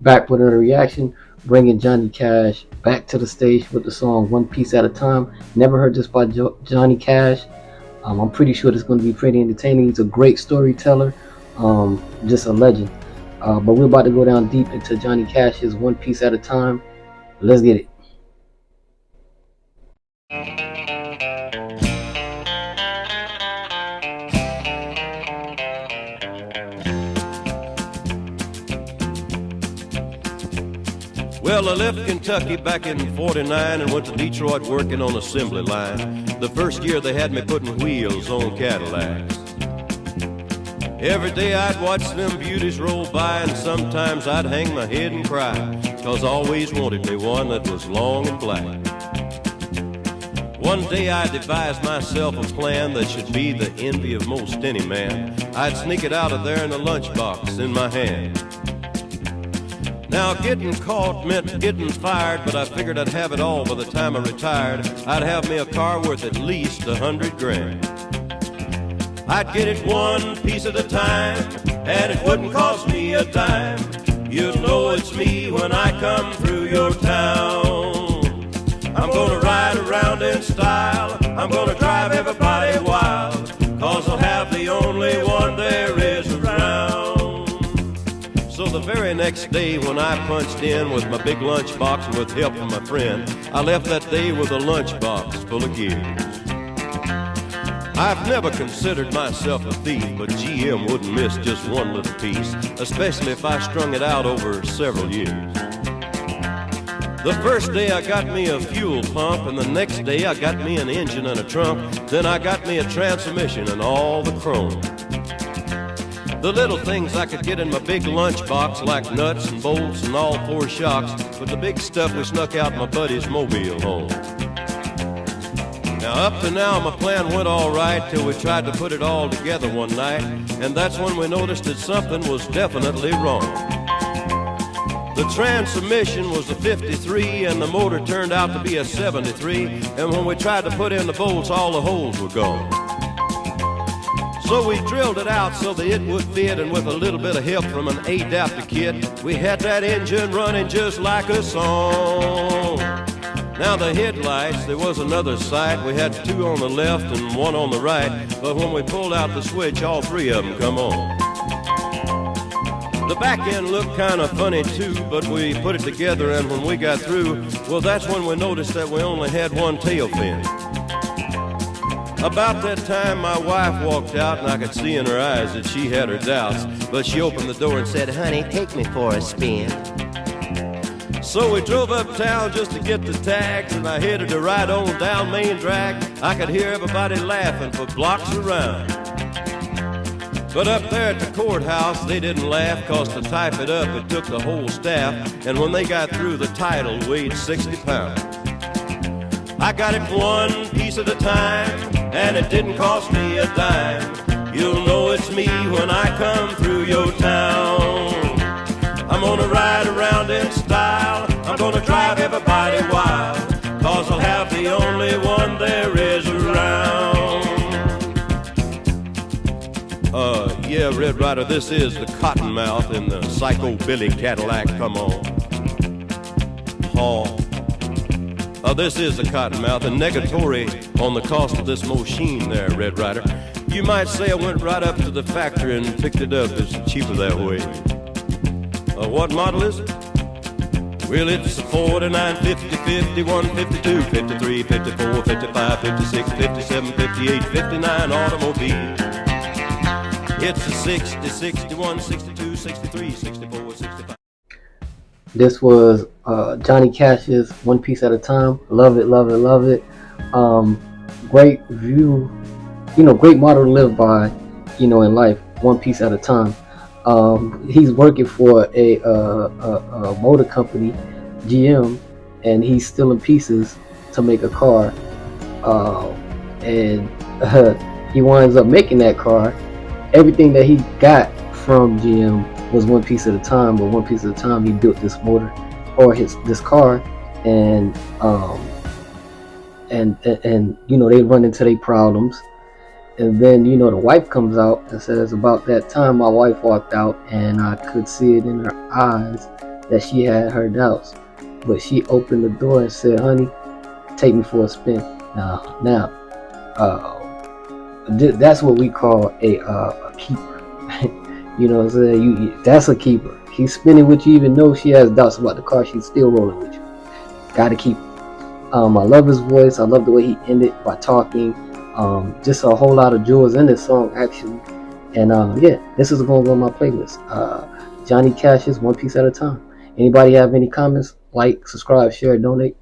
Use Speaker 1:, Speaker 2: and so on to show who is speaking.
Speaker 1: back with another reaction, bringing Johnny Cash back to the stage with the song One Piece at a Time. Never heard this by Johnny Cash. I'm pretty sure it's going to be pretty entertaining. He's a great storyteller, just a legend. But we're about to go down deep into Johnny Cash's One Piece at a Time. Let's get it.
Speaker 2: Well, I left Kentucky back in '49 and went to Detroit working on assembly line. The first year they had me putting wheels on Cadillacs. Every day I'd watch them beauties roll by, and sometimes I'd hang my head and cry, 'cause I always wanted me one that was long and black. One day I devised myself a plan that should be the envy of most any man. I'd sneak it out of there in a lunchbox in my hand. Now getting caught meant getting fired, but I figured I'd have it all by the time I retired. I'd have me a car worth at least 100 grand. I'd get it one piece at a time, and it wouldn't cost me a dime. You'd know it's me when I come through your town. I'm gonna ride around in style, I'm gonna drive everybody wild, 'cause I'll have the only one there is around. So the very next day when I punched in with my big lunchbox and with help from my friend, I left that day with a lunchbox full of gears. I've never considered myself a thief, but GM wouldn't miss just one little piece, especially if I strung it out over several years. The first day I got me a fuel pump, and the next day I got me an engine and a trunk, then I got me a transmission and all the chrome. The little things I could get in my big lunchbox, like nuts and bolts and all four shocks, but the big stuff we snuck out my buddy's mobile home. Now up to now my plan went all right till we tried to put it all together one night, and that's when we noticed that something was definitely wrong. The transmission was a 53 and the motor turned out to be a 73, and when we tried to put in the bolts, all the holes were gone. So we drilled it out so that it would fit, and with a little bit of help from an adapter kit, we had that engine running just like a song. Now the headlights, there was another sight. We had two on the left and one on the right, but when we pulled out the switch, all three of them come on. The back end looked kind of funny too, but we put it together, and when we got through, well, that's when we noticed that we only had one tail fin. About that time, my wife walked out, and I could see in her eyes that she had her doubts, but she opened the door and said, "Honey, take me for a spin." So we drove uptown just to get the tags, and I headed to ride on down Main Drag. I could hear everybody laughing for blocks around. But up there at the courthouse, they didn't laugh, 'cause to type it up, it took the whole staff, and when they got through, the title weighed 60 pounds. I got it one piece at a time, and it didn't cost me a dime. You'll know it's me when I come through your town. I'm gonna ride around in style, I'm gonna drive everybody wild, 'cause I'll have the only one there is around. Yeah, Red Ryder, this is the Cottonmouth in the Psycho Billy Cadillac, come on. This is the Cottonmouth, and negatory on the cost of this machine there, Red Ryder. You might say I went right up to the factory and picked it up, it's cheaper that way. What model is it? Well, it's a 49, 50, 51, 52, 53, 54, 55, 56, 57, 58, 59 automobile. It's a 60, 61, 62, 63, 64, 65.
Speaker 1: This was Johnny Cash's One Piece at a Time. Love it, love it, love it. Great view, great motto to live by, in life. One piece at a time. He's working for a motor company, GM, and he's stealing pieces to make a car. And he winds up making that car. Everything that he got from GM was one piece at a time, but one piece at a time he built this motor or this car, and they run into their problems. And then, the wife comes out and says, about that time my wife walked out and I could see it in her eyes that she had her doubts, but she opened the door and said, "Honey, take me for a spin." Now, that's what we call a keeper. You know what I'm saying? That's a keeper. She's spinning with you, even though she has doubts about the car. She's still rolling with you. Gotta keep. I love his voice. I love the way he ended by talking. Just a whole lot of jewels in this song, actually. And yeah, this is going to go on my playlist. Johnny Cash's One Piece at a Time. Anybody have any comments? Like, subscribe, share, donate.